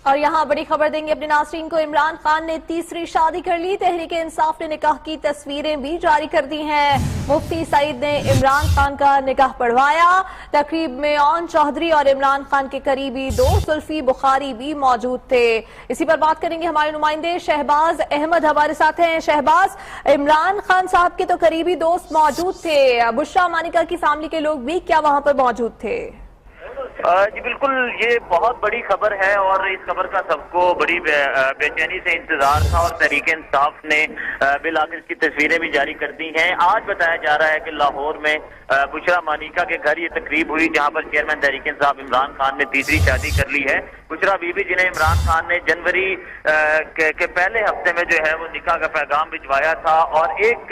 اور یہاں بڑی خبر دیں گے اپنے ناظرین کو، عمران خان نے تیسری شادی کر لی۔ تحریک انصاف نے نکاح کی تصویریں بھی جاری کر دی ہیں۔ مفتی سعید نے عمران خان کا نکاح پڑھوایا۔ تقریب میں اون چودھری اور عمران خان کے قریبی دوست زلفی بخاری بھی موجود تھے۔ اسی پر بات کریں گے، ہمارے نمائندے شہباز احمد ہمارے ساتھ ہیں۔ شہباز، عمران خان صاحب کے تو قریبی دوست موجود تھے، بشرا مانیکا کی فیملی کے لوگ بھی کیا وہاں پر موجود تھے؟ جی بالکل، یہ بہت بڑی خبر ہے اور اس خبر کا سب کو بڑی بے چینی سے انتظار تھا، اور تحریک انصاف نے بالآخر اس کی تصویریں بھی جاری کر دی ہیں۔ آج بتایا جا رہا ہے کہ لاہور میں بشرا مانیکا کے گھر یہ تقریب ہوئی، جہاں پر چیئرمین تحریک انصاف عمران خان نے تیسری شادی کر لی ہے۔ بشرا بی بی جنہیں عمران خان نے جنوری کے پہلے ہفتے میں جو ہے وہ نکاح کا پیغام بھجوایا تھا، اور ایک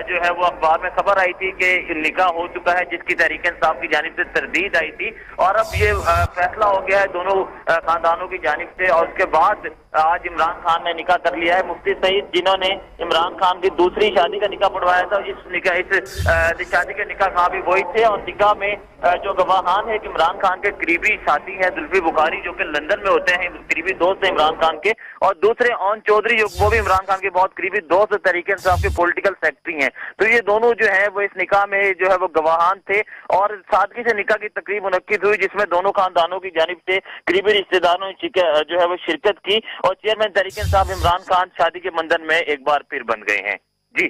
جو ہے وہ اخبار میں خبر آئی تھی کہ نکاح ہو چکا ہے، جس کی تحریک انصاف کی جانب سے تردید آئی تھی، اور اب یہ فیصلہ ہو گیا ہے دونوں خاندانوں کی جانب سے، اور اس کے بعد آج عمران خان نے نکاح کر لیا ہے۔ مفتی سعید جنہوں نے عمران خان کی دوسری شادی کا نکاح پڑھوایا تھا، اس شادی کے نکاح خواہ بھی وہی تھے، اور نکاح میں جو گواہان ہے کہ عمران خان کے قریبی ساتھی ہیں زلفی بخاری، جو کہ لندن میں ہوتے ہیں، قریبی دوست ہیں عمران خان کے، اور دوسرے اون چودھری جو وہ بھی عمران خان کے بہت قریبی دوست تحریک انصاف کے پولیٹیکل سیکرٹری ہیں۔ تو یہ دونوں جو ہیں وہ اس نکاح میں جو ہے وہ گواہان تھے، اور سادگی سے نکاح کی تقریب منعقد ہوئی، جس میں دونوں خاندانوں کی جانب سے قریبی رشتہ داروں نے جو ہے وہ شرکت کی، اور چیئرمین تحریک انصاف عمران خان شادی کے مندن میں ایک بار پھر بن گئے ہیں۔ جی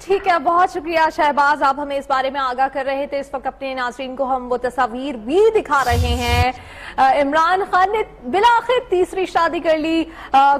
ٹھیک ہے، بہت شکریہ شہباز، آپ ہمیں اس بارے میں آگاہ کر رہے تھے۔ اس وقت اپنے ناظرین کو ہم وہ تصاویر بھی دکھا رہے ہیں۔ عمران خان نے بالآخر تیسری شادی کر لی۔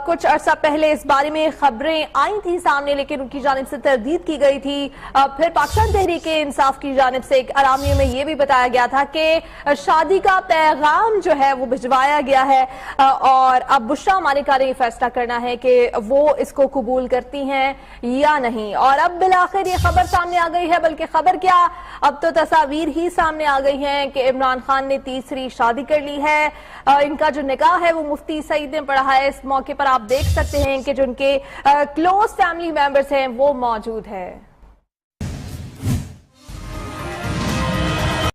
کچھ عرصہ پہلے اس بارے میں خبریں آئی تھیں سامنے، لیکن ان کی جانب سے تردید کی گئی تھی۔ پھر پاکستان تحریک انصاف کی جانب سے ایک اعلامیے میں یہ بھی بتایا گیا تھا کہ شادی کا پیغام جو ہے وہ بھجوایا گیا ہے، اور اب بشرا مانیکا نے یہ فیصلہ کرنا ہے کہ وہ اس کو قبول کرتی ہیں یا نہیں۔ اور اب بالآخر یہ خبر سامنے آ گئی ہے، بلکہ خبر کیا، اب تو تصاویر ہی سامنے آ گئی ہیں کہ عمران خان نے تیسری شادی کر لی ہے۔ ان کا جو نکاح ہے وہ مفتی سعید نے پڑھا ہے۔ اس موقع پر آپ دیکھ سکتے ہیں کہ جو ان کے کلوز فیملی ممبرز ہیں وہ موجود ہے۔